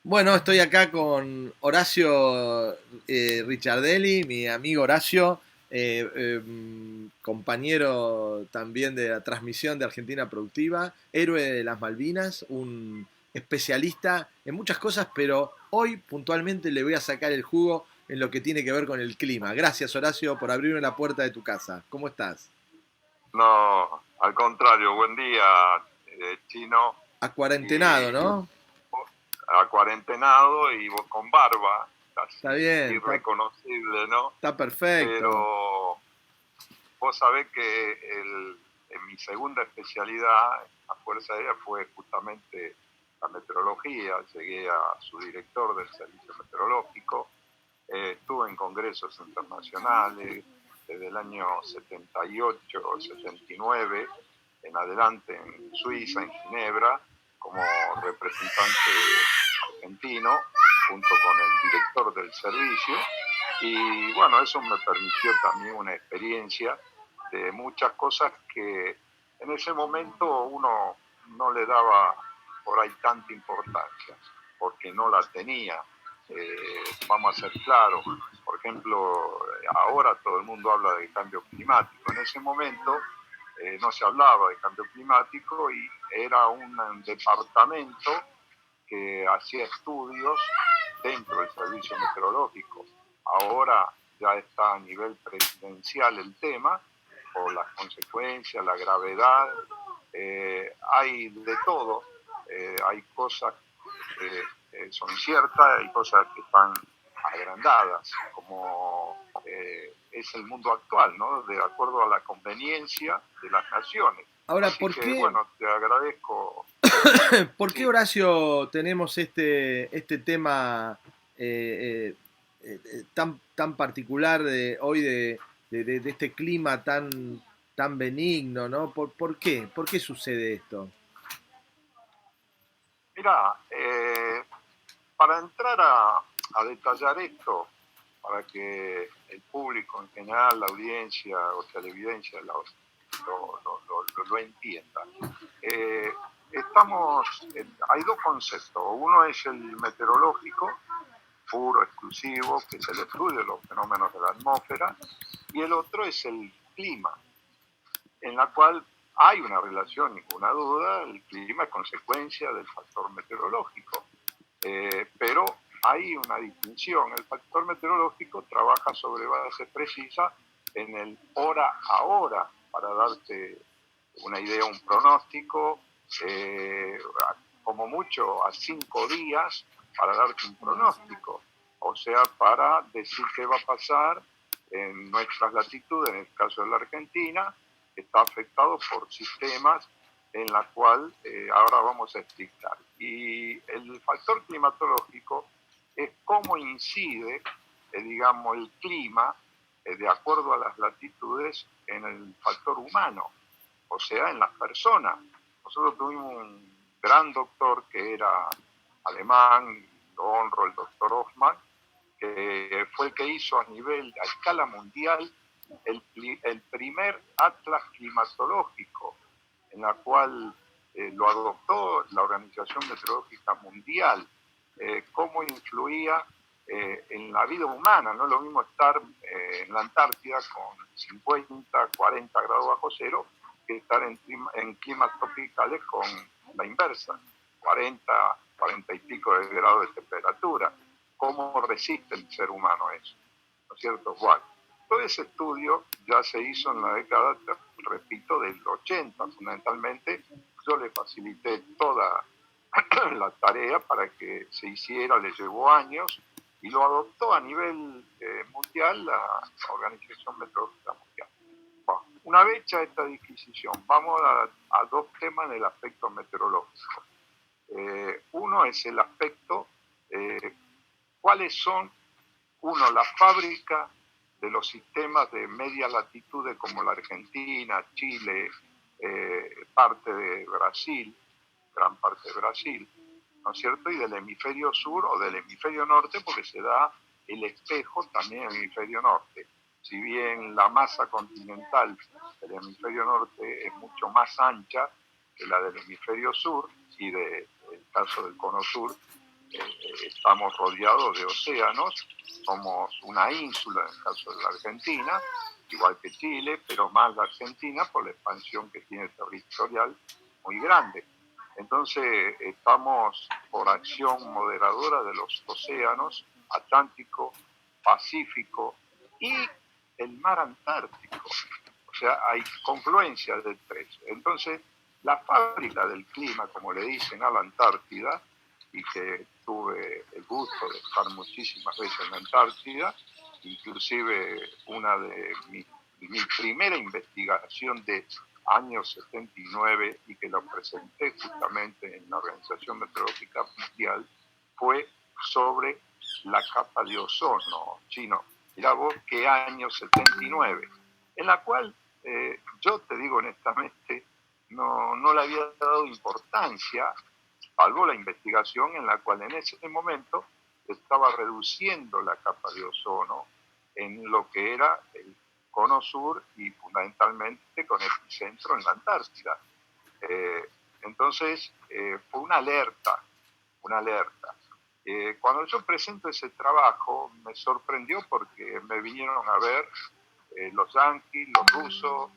Bueno, estoy acá con Horacio Ricciardelli, mi amigo Horacio, compañero también de la transmisión de Argentina Productiva, héroe de las Malvinas, un especialista en muchas cosas, pero hoy puntualmente le voy a sacar el jugo en lo que tiene que ver con el clima. Gracias, Horacio, por abrirme la puerta de tu casa. ¿Cómo estás? No, al contrario, buen día, Chino, Acuarentenado, y ¿no? vos acuarentenado y vos con barba, Está casi bien, irreconocible, ¿no? está perfecto. Pero vos sabés que en mi segunda especialidad en la Fuerza Aérea fue justamente la meteorología. Llegué a su director del servicio meteorológico. Estuve en congresos internacionales desde el año 78 o 79 en adelante en Suiza, en Ginebra, como representante argentino, junto con el director del servicio. Y bueno, eso me permitió también una experiencia de muchas cosas que en ese momento uno no le daba por ahí tanta importancia, porque no la tenía. Vamos a ser claros, por ejemplo, ahora todo el mundo habla de cambio climático. En ese momento no se hablaba de cambio climático y era un departamento que hacía estudios dentro del servicio meteorológico. Ahora ya está a nivel presidencial el tema, por las consecuencias, la gravedad, hay de todo, hay cosas que son ciertas, hay cosas que están agrandadas, como es el mundo actual, ¿no? De acuerdo a la conveniencia de las naciones. Ahora, Así ¿por que, qué bueno, te agradezco. ¿Por qué, Sí, Horacio, tenemos este tema tan particular de hoy de este clima tan benigno, ¿no? ¿Por qué? ¿Por qué sucede esto? mira, para entrar a detallar esto, para que el público en general, la audiencia o televidencia lo entienda. Eh, hay dos conceptos. Uno es el meteorológico, puro, exclusivo, que es el estudio de los fenómenos de la atmósfera, y el otro es el clima, en la cual hay una relación, ninguna duda, el clima es consecuencia del factor meteorológico. Pero hay una distinción. El factor meteorológico trabaja sobre base precisa en el hora a hora, para darte una idea, un pronóstico, eh, como mucho a 5 días para darte un pronóstico, o sea, para decir qué va a pasar en nuestras latitudes, en el caso de la Argentina, que está afectado por sistemas en la cual ahora vamos a explicar. Y el factor climatológico es cómo incide, digamos, el clima de acuerdo a las latitudes en el factor humano, o sea, en las personas. Nosotros tuvimos un gran doctor que era alemán, lo honro, el doctor Hoffman, que fue el que hizo a escala mundial, el primer atlas climatológico, en la cual lo adoptó la Organización Meteorológica Mundial, cómo influía en la vida humana. No es lo mismo estar en la Antártida con 50, 40 grados bajo cero que estar en climas tropicales con la inversa, 40, 40 y pico de grados de temperatura. ¿Cómo resiste el ser humano eso? ¿No es cierto? Bueno, todo ese estudio ya se hizo en la década, repito, del 80, fundamentalmente. Yo le facilité toda la tarea para que se hiciera, le llevó años, y lo adoptó a nivel mundial la Organización Meteorológica Mundial. Bueno, una vez hecha esta disquisición, vamos a dos temas en el aspecto meteorológico. Uno es el aspecto, cuáles son, uno, la fábrica de los sistemas de media latitud como la Argentina, Chile, parte de Brasil, gran parte de Brasil, ¿no es cierto? Y del hemisferio sur o del hemisferio norte, porque se da el espejo también en el hemisferio norte. Si bien la masa continental del hemisferio norte es mucho más ancha que la del hemisferio sur, y del caso del cono sur, estamos rodeados de océanos, somos una ínsula en el caso de la Argentina, igual que Chile, pero más la Argentina por la expansión que tiene territorial muy grande. Entonces estamos por acción moderadora de los océanos Atlántico, Pacífico y el mar Antártico. O sea, hay confluencias de tres. Entonces, la fábrica del clima, como le dicen a la Antártida, y que tuve el gusto de estar muchísimas veces en la Antártida, inclusive una de mi primera investigación de años 79 y que lo presenté justamente en la Organización Meteorológica Mundial, fue sobre la capa de ozono, Chino. Mirá vos qué año 79, en la cual yo te digo honestamente, no le había dado importancia, salvo la investigación en la cual en ese momento estaba reduciendo la capa de ozono en lo que era el cono sur y fundamentalmente con epicentro en la Antártida. Entonces fue una alerta, una alerta. Cuando yo presento ese trabajo me sorprendió porque me vinieron a ver los yanquis, los rusos,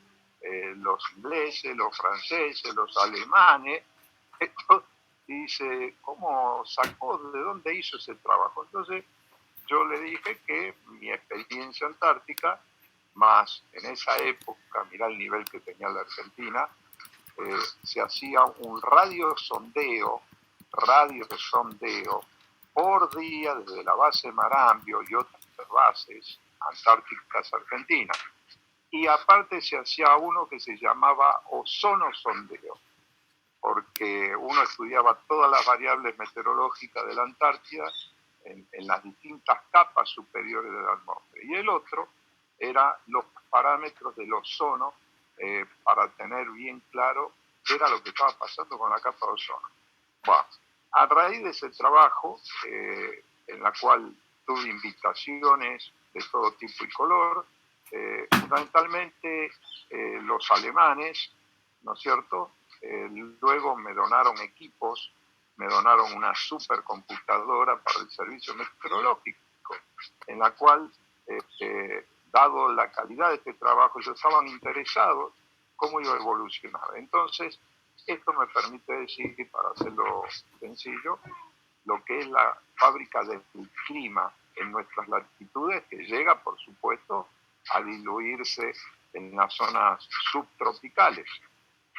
los ingleses, los franceses, los alemanes. Y dice, ¿cómo sacó? ¿De dónde hizo ese trabajo? Entonces yo le dije que mi experiencia antártica, más en esa época, mirá el nivel que tenía la Argentina, se hacía un radiosondeo por día desde la base Marambio y otras bases antárticas argentinas. Y aparte se hacía uno que se llamaba ozonosondeo, porque uno estudiaba todas las variables meteorológicas de la Antártida en las distintas capas superiores de la atmósfera. Y el otro era los parámetros del ozono para tener bien claro qué era lo que estaba pasando con la capa de ozono. Bueno, a raíz de ese trabajo, en la cual tuve invitaciones de todo tipo y color, fundamentalmente los alemanes, ¿no es cierto? Luego me donaron equipos, me donaron una supercomputadora para el servicio meteorológico, en la cual, dado la calidad de este trabajo, ellos estaban interesados cómo iba a evolucionar. Entonces, esto me permite decir, para hacerlo sencillo, lo que es la fábrica del clima en nuestras latitudes, que llega, por supuesto, a diluirse en las zonas subtropicales.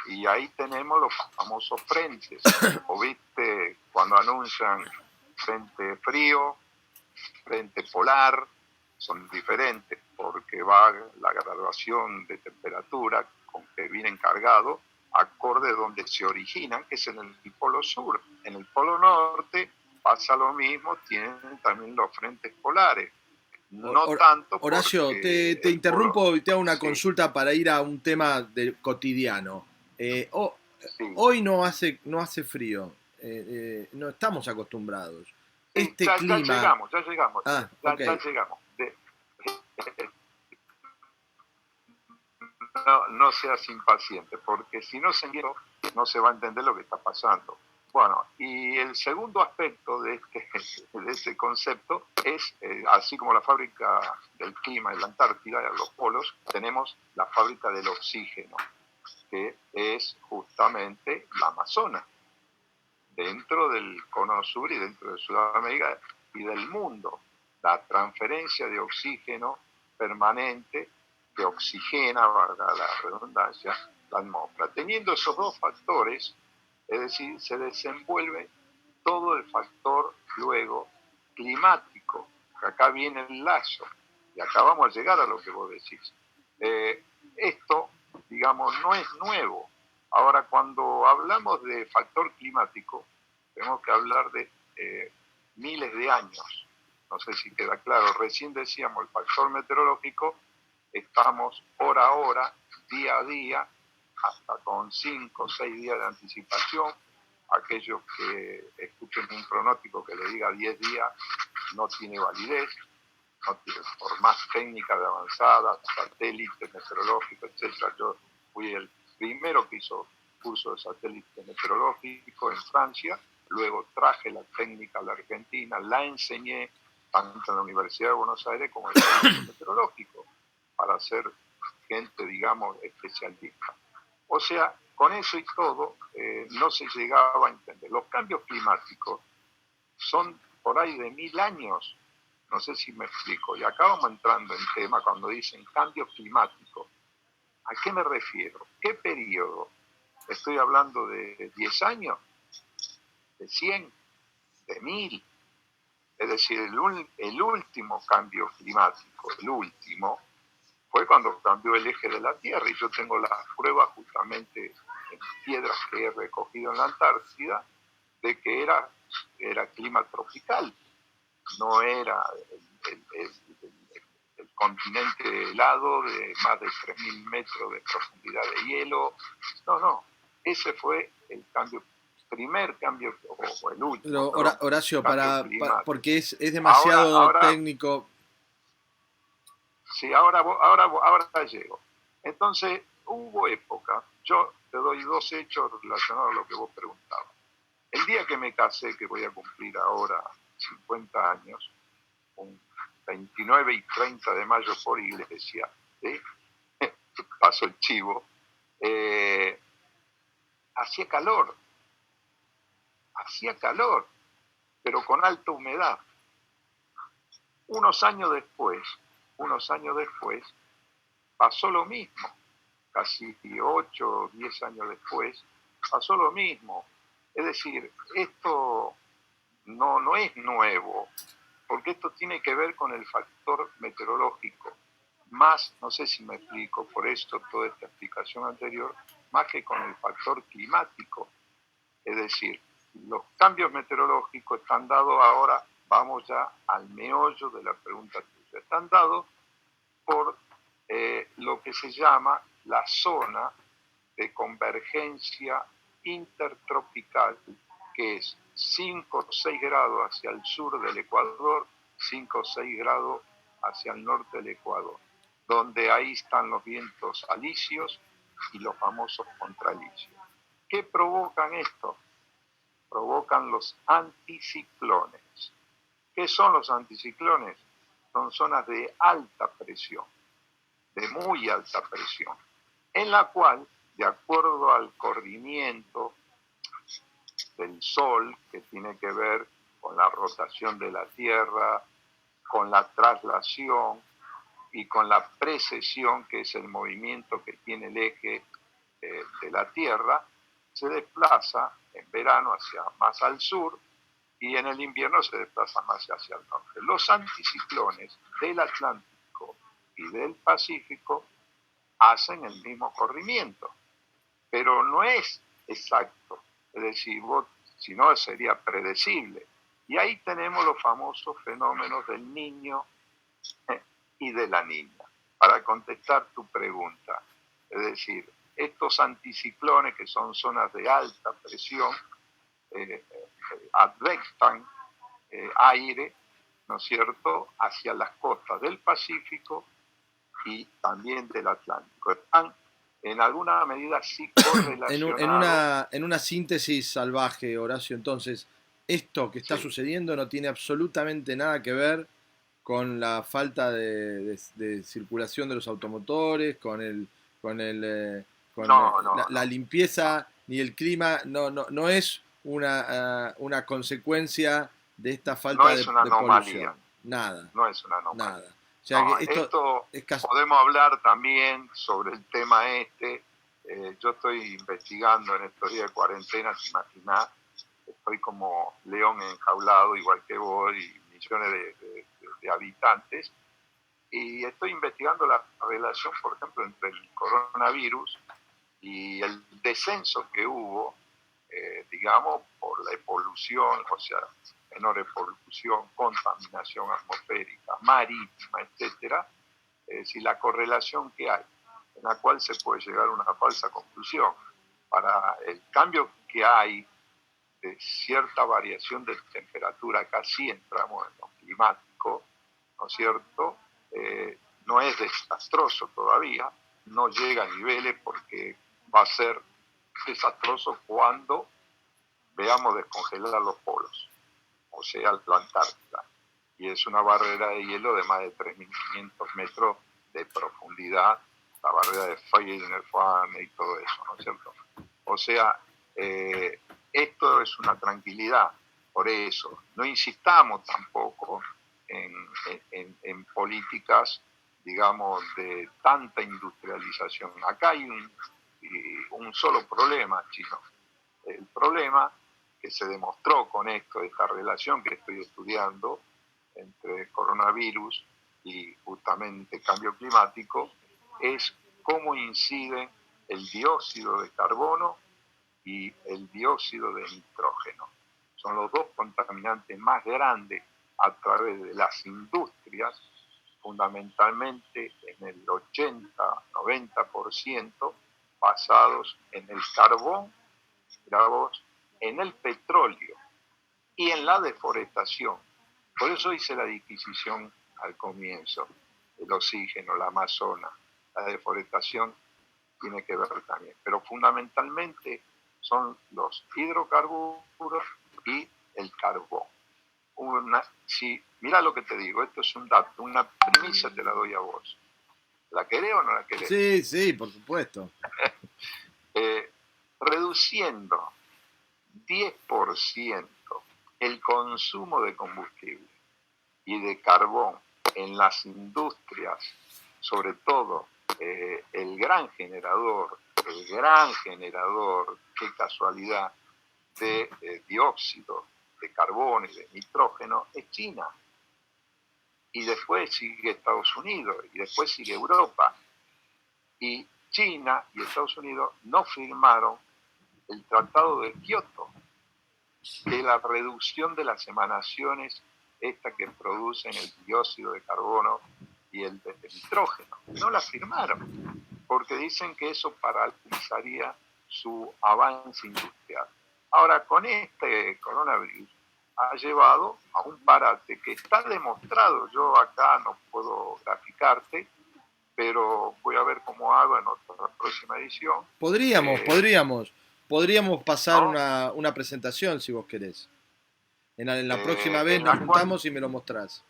Y ahí tenemos los famosos frentes. O viste cuando anuncian frente frío, frente polar, son diferentes porque va la graduación de temperatura con que vienen cargados acorde donde se originan, que es en el polo sur. En el polo norte pasa lo mismo, tienen también los frentes polares. No tanto Horacio, te interrumpo y te hago una consulta para ir a un tema cotidiano. Sí. Hoy no hace frío, no estamos acostumbrados. Este clima... Ya llegamos. Okay. Ya llegamos. No seas impaciente, porque si no no se va a entender lo que está pasando. Bueno, y el segundo aspecto de este concepto es, así como la fábrica del clima en la Antártida, en los polos, tenemos la fábrica del oxígeno, que es justamente la Amazonas, dentro del cono sur y dentro de Sudamérica y del mundo. La transferencia de oxígeno permanente que oxigena, valga la redundancia, la atmósfera. Teniendo esos dos factores, es decir, se desenvuelve todo el factor luego climático, que acá viene el lazo, y acá vamos a llegar a lo que vos decís. Esto, digamos, no es nuevo. Ahora, cuando hablamos de factor climático, tenemos que hablar de miles de años. No sé si queda claro. Recién decíamos el factor meteorológico, estamos hora a hora, día a día, hasta con 5 o 6 días de anticipación. Aquellos que escuchen un pronóstico que le diga 10 días no tiene validez, no tiene, por más técnica de avanzada, satélites meteorológicos, etc. Yo fui el primero que hizo curso de satélite meteorológico en Francia luego traje la técnica a la Argentina, la enseñé tanto en la Universidad de Buenos Aires como en el Servicio Meteorológico, para ser gente, digamos, especialista. O sea, con eso y todo, no se llegaba a entender. Los cambios climáticos son por ahí de 1000 años, no sé si me explico, y acá vamos entrando en tema cuando dicen cambios climáticos. ¿A qué me refiero? ¿Qué periodo? ¿Estoy hablando de 10 años? ¿De 100? ¿De 1000? Es decir, el último cambio climático, el último, fue cuando cambió el eje de la Tierra, y yo tengo las pruebas justamente en piedras que he recogido en la Antártida de que era clima tropical, no era el continente helado de más de 3000 metros de profundidad de hielo. No, ese fue el primer cambio, o el último. Pero, Horacio, porque es demasiado ahora, técnico. Sí, ahora llego. Entonces, hubo época, yo te doy 2 hechos relacionados a lo que vos preguntabas. El día que me casé, que voy a cumplir ahora 50 años, un 29 y 30 de mayo por iglesia, ¿sí? Pasó el chivo, hacía calor, pero con alta humedad. Unos años después, pasó lo mismo, casi 8 o 10 años después, pasó lo mismo. Es decir, esto no es nuevo, porque esto tiene que ver con el factor meteorológico, más, no sé si me explico, por esto toda esta explicación anterior, más que con el factor climático. Es decir, los cambios meteorológicos están dados ahora, vamos ya al meollo de la pregunta tuya, están dados por lo que se llama la zona de convergencia intertropical, que es 5 o 6 grados hacia el sur del Ecuador, 5 o 6 grados hacia el norte del Ecuador, donde ahí están los vientos alisios y los famosos contralisios. ¿Qué provocan esto? Provocan los anticiclones. ¿Qué son los anticiclones? Son zonas de alta presión, de muy alta presión, en la cual, de acuerdo al corrimiento del Sol, que tiene que ver con la rotación de la Tierra, con la traslación y con la precesión, que es el movimiento que tiene el eje de la Tierra, se desplaza en verano más al sur, y en el invierno se desplaza más hacia el norte. Los anticiclones del Atlántico y del Pacífico hacen el mismo corrimiento, pero no es exacto. Es decir, si no sería predecible. Y ahí tenemos los famosos fenómenos del Niño y de la Niña. Para contestar tu pregunta, es decir, estos anticiclones, que son zonas de alta presión, advectan aire, ¿no es cierto?, hacia las costas del Pacífico y también del Atlántico. Están en alguna medida sí correlacionados. En una síntesis salvaje, Horacio, entonces, esto que está sucediendo no tiene absolutamente nada que ver con la falta de circulación de los automotores, la limpieza, ni el clima, no es una consecuencia de esta falta de polución. Nada. No es una anomalía. Nada. O sea que esto podemos hablar también sobre el tema este. Yo estoy investigando en estos días de cuarentena, te imaginás, estoy como león enjaulado, igual que vos, y millones de habitantes, y estoy investigando la relación, por ejemplo, entre el coronavirus y el descenso que hubo, digamos, por la polución, o sea, menor polución, contaminación atmosférica, marítima, etcétera, si la correlación que hay, en la cual se puede llegar a una falsa conclusión. Para el cambio que hay de cierta variación de temperatura, casi entramos en lo climático, ¿no es cierto? No es desastroso todavía, no llega a niveles, porque va a ser desastroso cuando veamos descongelar los polos, o sea, la Antártida. Y es una barrera de hielo de más de 3.500 metros de profundidad, la barrera de Feyerabend y todo eso, ¿no es cierto? O sea, esto es una tranquilidad. Por eso, no insistamos tampoco en políticas, digamos, de tanta industrialización. Acá hay un solo problema, Chino. El problema que se demostró con esta relación que estoy estudiando entre coronavirus y justamente cambio climático, es cómo inciden el dióxido de carbono y el dióxido de nitrógeno. Son los dos contaminantes más grandes a través de las industrias, fundamentalmente en el 80-90% basados en el carbón, en el petróleo y en la deforestación. Por eso hice la disquisición al comienzo, el oxígeno, la Amazona, la deforestación tiene que ver también, pero fundamentalmente son los hidrocarburos y el carbón. Mira lo que te digo, esto es un dato, una premisa te la doy a vos. ¿La querés o no la querés? Sí, sí, por supuesto. Reduciendo 10% el consumo de combustible y de carbón en las industrias, sobre todo el gran generador, qué casualidad, de dióxido de carbono y de nitrógeno, es China. Y después sigue Estados Unidos, y después sigue Europa. Y China y Estados Unidos no firmaron el Tratado de Kioto, que la reducción de las emanaciones esta que producen el dióxido de carbono y el de nitrógeno. No la firmaron, porque dicen que eso paralizaría su avance industrial. Ahora, con este coronavirus ha llevado a un parate que está demostrado. Yo acá no puedo graficarte, pero voy a ver cómo hago en otra próxima edición. Podríamos pasar ¿no? una presentación si vos querés. En la próxima vez nos juntamos y me lo mostrás.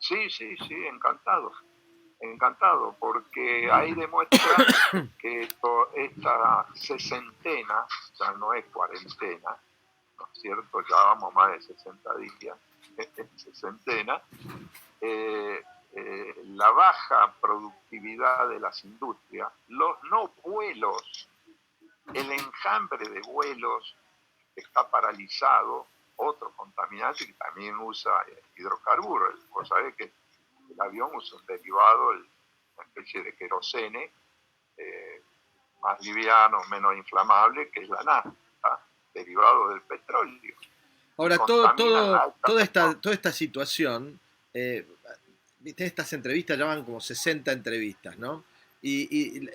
Sí, encantado, porque ahí demuestra que esta sesentena ya no es cuarentena, ¿no es cierto? Ya vamos más de 60 días, sesentena, la baja productividad de las industrias, los no vuelos, el enjambre de vuelos está paralizado, otro contaminante que también usa hidrocarburos. Vos sabés que el avión usa un derivado, una especie de querosene, más liviano, menos inflamable, que es la nafta, derivado del petróleo. Ahora, toda esta situación, viste, estas entrevistas, ya van como 60 entrevistas, ¿no? Y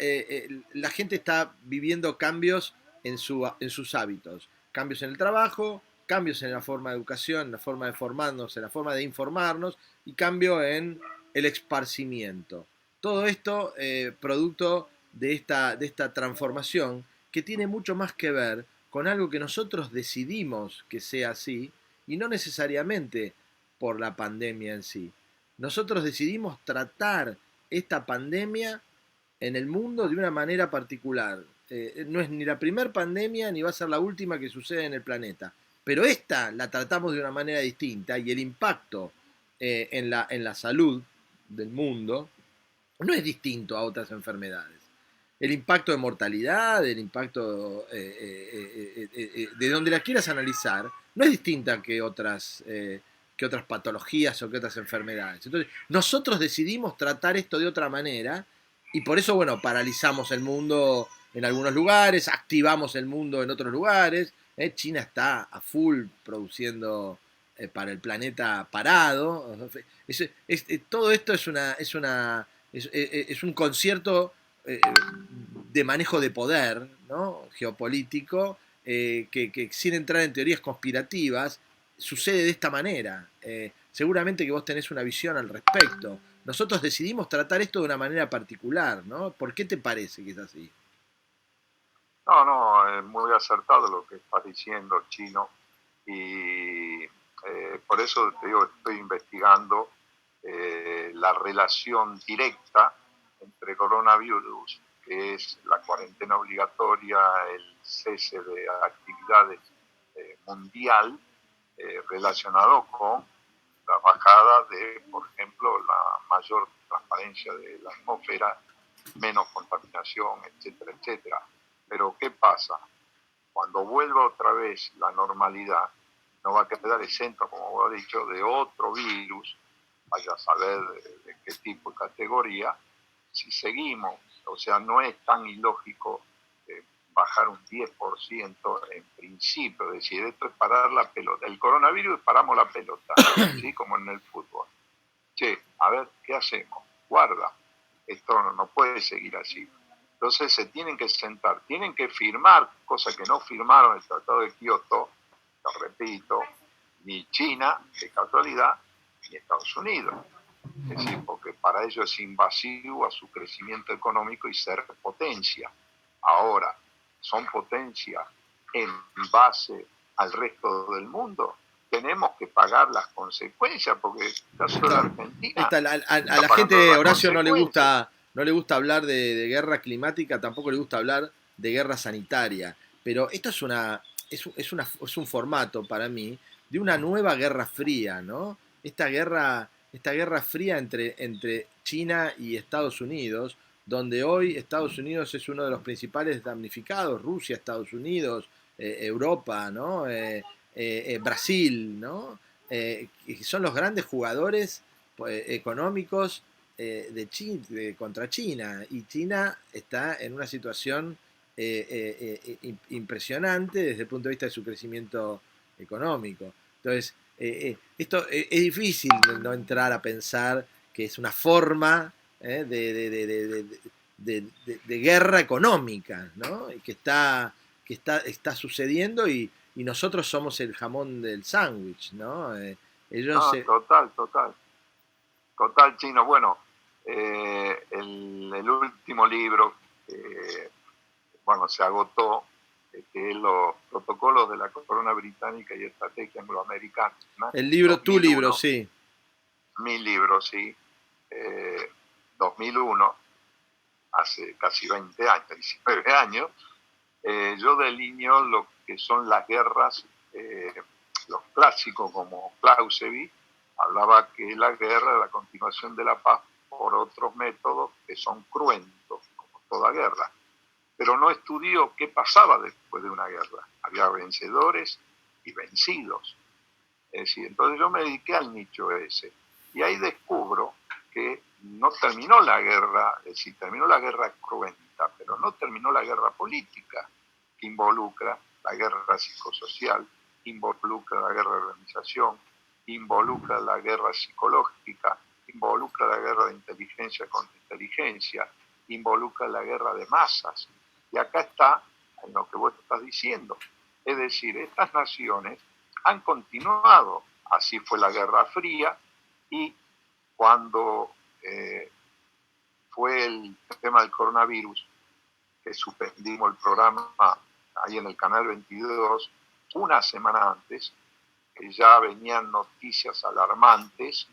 la gente está viviendo cambios en sus hábitos, cambios en el trabajo, cambios en la forma de educación, en la forma de formarnos, en la forma de informarnos y cambio en el esparcimiento. Todo esto producto de esta transformación que tiene mucho más que ver con algo que nosotros decidimos que sea así y no necesariamente por la pandemia en sí. Nosotros decidimos tratar esta pandemia en el mundo de una manera particular. No es ni la primera pandemia ni va a ser la última que sucede en el planeta. Pero esta la tratamos de una manera distinta y el impacto en la salud del mundo no es distinto a otras enfermedades. El impacto de mortalidad, el impacto de donde la quieras analizar, no es distinta que otras patologías o que otras enfermedades. Entonces, nosotros decidimos tratar esto de otra manera y por eso, bueno, paralizamos el mundo en algunos lugares, activamos el mundo en otros lugares. China está a full produciendo para el planeta parado. Todo esto es un concierto de manejo de poder, ¿no? Geopolítico, que sin entrar en teorías conspirativas, sucede de esta manera. Seguramente que vos tenés una visión al respecto. Nosotros decidimos tratar esto de una manera particular, ¿no? ¿Por qué te parece que es así? No, No, es muy acertado lo que estás diciendo, Chino, y por eso te digo, estoy investigando la relación directa entre coronavirus, que es la cuarentena obligatoria, el cese de actividades mundial, relacionado con la bajada de, por ejemplo, la mayor transparencia de la atmósfera, menos contaminación, etcétera, etcétera. Pero ¿qué pasa? Cuando vuelva otra vez la normalidad, no va a quedar exento, como vos has dicho, de otro virus, vaya a saber de qué tipo y categoría, si seguimos. O sea, no es tan ilógico bajar un 10% en principio, es decir, esto es parar la pelota. El coronavirus paramos la pelota, ¿sí? Como en el fútbol. Che, a ver, ¿qué hacemos? Guarda, esto no puede seguir así. Entonces se tienen que sentar, tienen que firmar, cosa que no firmaron el Tratado de Kioto, lo repito, ni China, de casualidad, ni Estados Unidos. Es decir, porque para ellos es invasivo a su crecimiento económico y ser potencia. Ahora, son potencia en base al resto del mundo. Tenemos que pagar las consecuencias, porque el caso de la Argentina... A la gente, Horacio, no le gusta hablar de guerra climática, tampoco le gusta hablar de guerra sanitaria. Pero esto es un formato para mí de una nueva guerra fría, ¿no? Esta guerra fría entre China y Estados Unidos, donde hoy Estados Unidos es uno de los principales damnificados, Rusia, Estados Unidos, Europa, ¿no? Brasil, ¿no? Que son los grandes jugadores económicos contra China, y China está en una situación impresionante desde el punto de vista de su crecimiento económico. Entonces, esto es difícil no entrar a pensar que es una forma de guerra económica, ¿no? Y que está sucediendo, y nosotros somos el jamón del sándwich, ¿no? Total, Chino. Bueno, el último libro, se agotó, que es los protocolos de la corona británica y estrategia angloamericana. El libro, 2001, tu libro, sí. Mi libro, sí. 2001, hace casi 20 años, 19 años, yo delineo lo que son las guerras, los clásicos como Clausewitz hablaba que la guerra es la continuación de la paz por otros métodos que son cruentos, como toda guerra. Pero no estudió qué pasaba después de una guerra. Había vencedores y vencidos. Es decir, entonces yo me dediqué al nicho ese. Y ahí descubro que no terminó la guerra, es decir, terminó la guerra cruenta, pero no terminó la guerra política, que involucra la guerra psicosocial, involucra la guerra de organización, involucra la guerra psicológica, involucra la guerra de inteligencia contra inteligencia, involucra la guerra de masas. Y acá está en lo que vos estás diciendo. Es decir, estas naciones han continuado. Así fue la Guerra Fría, y cuando fue el tema del coronavirus, que suspendimos el programa ahí en el canal 22, una semana antes, que ya venían noticias alarmantes,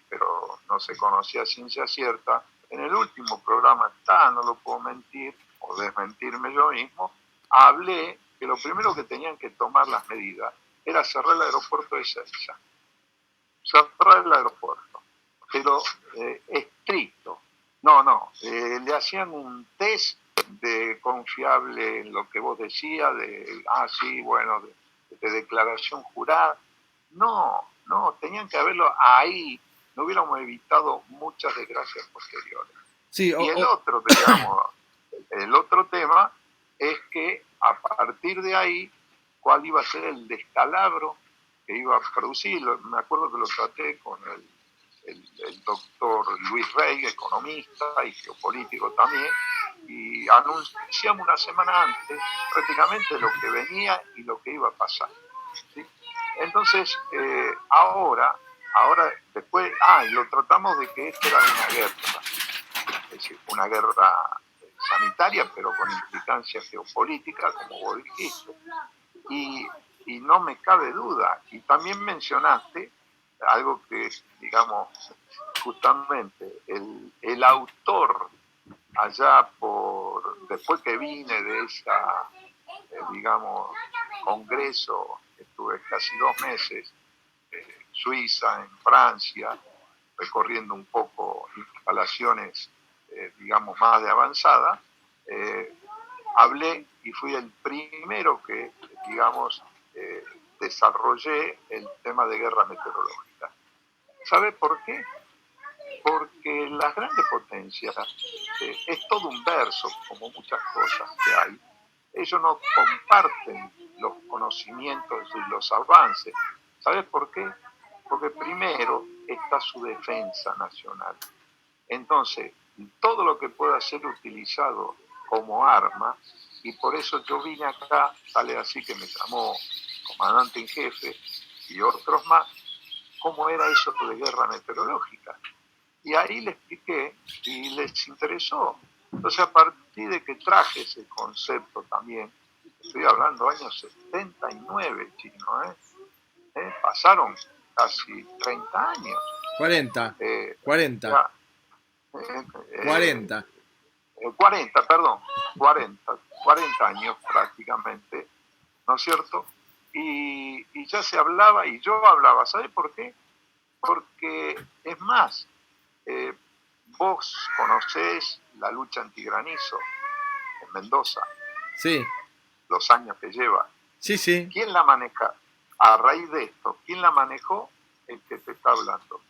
pero no se conocía ciencia cierta. En el último programa no lo puedo mentir o desmentirme yo mismo, hablé que lo primero que tenían que tomar las medidas era cerrar el aeropuerto de Ezeiza. Cerrar el aeropuerto, pero estricto. Le hacían un test de confiable en lo que vos decías, de declaración jurada. No, tenían que haberlo ahí, no hubiéramos evitado muchas desgracias posteriores. Sí, y el otro tema es que a partir de ahí, ¿cuál iba a ser el descalabro que iba a producir? Me acuerdo que lo traté con el doctor Luis Rey, economista y geopolítico también, y anunciamos una semana antes prácticamente lo que venía y lo que iba a pasar, ¿sí? Entonces, ahora y lo tratamos de que esto era una guerra, es decir, una guerra sanitaria, pero con implicancia geopolítica, como vos dijiste. Y no me cabe duda. Y también mencionaste algo que, digamos, justamente el autor allá después que vine de esa, digamos, congreso, estuve casi 2 meses, Suiza, en Francia, recorriendo un poco instalaciones, digamos, más de avanzada, hablé y fui el primero que, digamos, desarrollé el tema de guerra meteorológica. ¿Sabe por qué? Porque las grandes potencias, es todo un verso, como muchas cosas que hay, ellos no comparten los conocimientos y los avances. ¿Sabes por qué? Porque primero está su defensa nacional. Entonces, todo lo que pueda ser utilizado como arma, y por eso yo vine acá, sale así que me llamó comandante en jefe y otros más, cómo era eso de guerra meteorológica. Y ahí le expliqué y les interesó. Entonces, a partir de que traje ese concepto también, estoy hablando años 79, chino, pasaron casi 30 años. 40. 40. Ya, 40. 40, perdón, 40 años prácticamente, ¿no es cierto? Y ya se hablaba, y yo hablaba, ¿sabe por qué? Porque, es más, vos conocés la lucha antigranizo en Mendoza, Sí, los años que lleva. sí, sí. ¿Quién la maneja? A raíz de esto, ¿quién la manejó? El que te está hablando.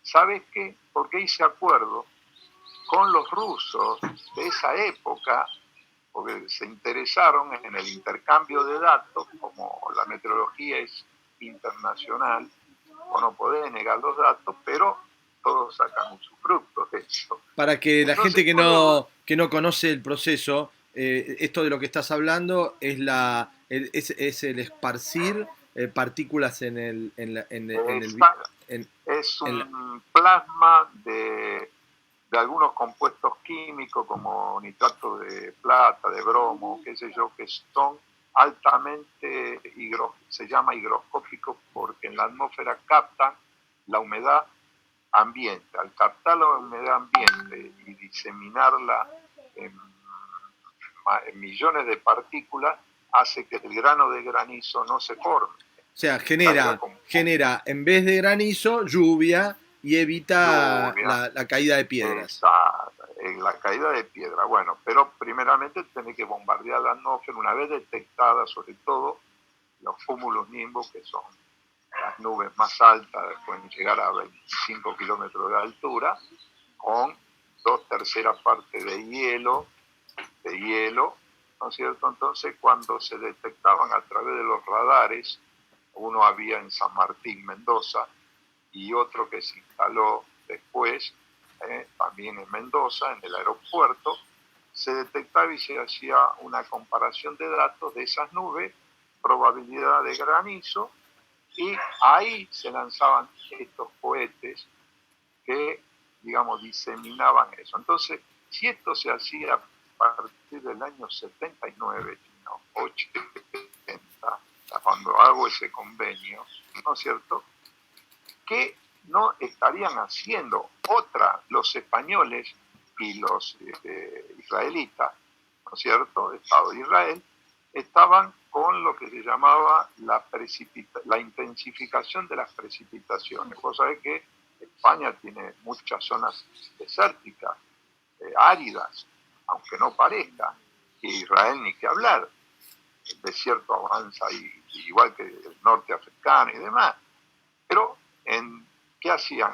¿Sabes qué? Porque hice acuerdo con los rusos de esa época, porque se interesaron en el intercambio de datos, como la meteorología es internacional, o no podés negar los datos, pero todos sacan usufructo de eso. Para que la Entonces, gente que no conoce el proceso, esto de lo que estás hablando es el esparcir partículas en el, es en la- un plasma de algunos compuestos químicos como nitrato de plata, de bromo, qué sé yo, que son altamente se llama higroscópicos porque en la atmósfera captan la humedad ambiente. Al captar la humedad ambiente y diseminarla en millones de partículas, hace que el grano de granizo no se forme. o sea, genera en vez de granizo, lluvia y evita Lluvia, la caída de piedras. en la caída de piedra. Bueno, pero primeramente tiene que bombardear la atmósfera una vez detectada, sobre todo los cúmulos nimbos, que son las nubes más altas, pueden llegar a 25 kilómetros de altura, con 2/3 partes de hielo, ¿no es cierto? Entonces, cuando se detectaban a través de los radares, uno había en San Martín, Mendoza, y otro que se instaló después, también en Mendoza, en el aeropuerto, se detectaba y se hacía una comparación de datos de esas nubes, probabilidad de granizo, y ahí se lanzaban estos cohetes que, digamos, diseminaban eso. Entonces, si esto se hacía a partir del año 79, no, 80, cuando hago ese convenio, ¿no es cierto?, ¿qué no estarían haciendo los españoles y los israelitas, ¿no es cierto?, el Estado de Israel, estaban con lo que se llamaba la intensificación de las precipitaciones. Vos sabés que España tiene muchas zonas desérticas, áridas, aunque no parezca, y Israel ni que hablar. El desierto avanza igual que el norte africano y demás. Pero, ¿qué hacían?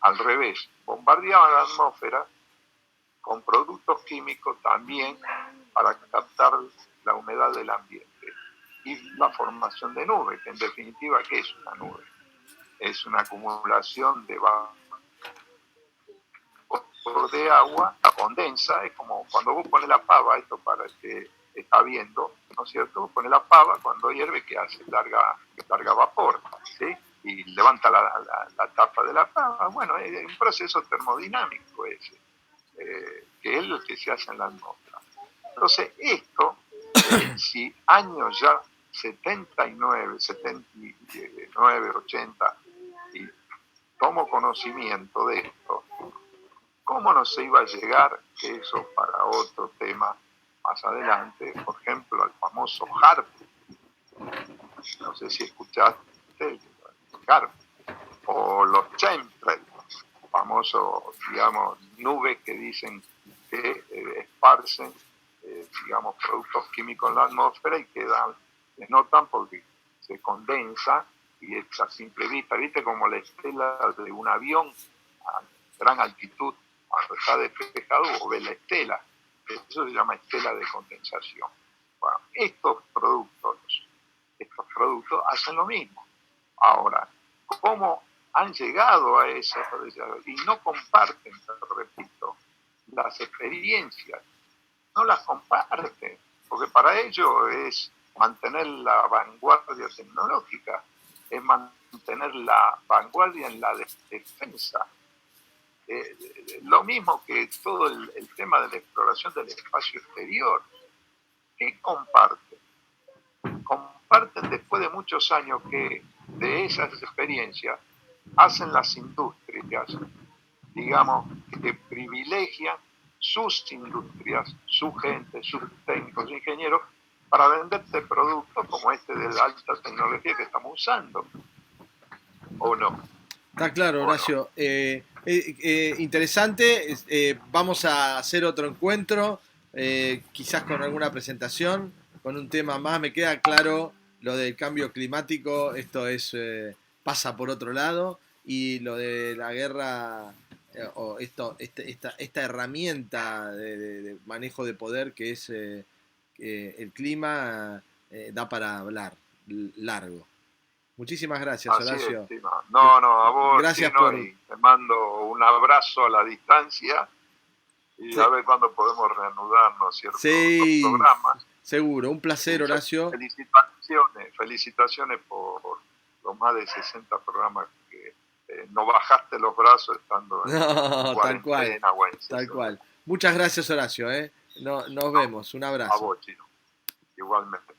Al revés, bombardeaban la atmósfera con productos químicos también para captar la humedad del ambiente y la formación de nubes, que en definitiva, ¿qué es una nube? Es una acumulación de vapor de agua, la condensa, es como cuando vos pones la pava, esto para el que está viendo, ¿no es cierto? Vos pones la pava, cuando hierve, ¿qué hace? Larga vapor, ¿sí? Y levanta la tapa de la pava. Bueno, es un proceso termodinámico ese. que es lo que se hace en la atmósfera. Entonces, esto, si años ya 79, 80, y tomo conocimiento de esto, ¿cómo no se iba a llegar, que eso para otro tema más adelante, por ejemplo, al famoso HARP? No sé si escuchaste el HARP, o los chemtrails, famosos, digamos, nubes que dicen que esparcen, digamos, productos químicos en la atmósfera y quedan, se notan porque se condensa y es a simple vista, ¿viste? Como la estela de un avión a gran altitud, cuando está despejado, vos ves la estela. Eso se llama estela de condensación. Bueno, estos productos hacen lo mismo. Ahora, ¿cómo han llegado a eso? Y no comparten, te repito, las experiencias, no las comparten, porque para ellos es mantener la vanguardia tecnológica, es mantener la vanguardia en la defensa. Lo mismo que todo el tema de la exploración del espacio exterior. ¿Qué comparten? Comparten después de muchos años que de esas experiencias hacen las industrias, digamos, que privilegian sus industrias, su gente, sus técnicos, ingenieros, para venderte productos como este de la alta tecnología que estamos usando. ¿O no? Está claro, Horacio. Interesante. Vamos a hacer otro encuentro, quizás con alguna presentación, con un tema más. Me queda claro lo del cambio climático. Esto pasa por otro lado. Y lo de la guerra, o esta herramienta de manejo de poder que es el clima, da para hablar largo. Muchísimas gracias, Así Horacio. es, Chino. No, a vos, Gracias Chino, por... y te mando un abrazo a la distancia y Sí. a ver cuándo podemos reanudarnos ciertos Sí, programas. seguro. Un placer, Horacio. Felicitaciones por los más de 60 programas que no bajaste los brazos estando en Tal cual. cuarentena o en Tal cual. Muchas gracias, Horacio. Nos vemos. Un A abrazo. vos, Chino. Igualmente.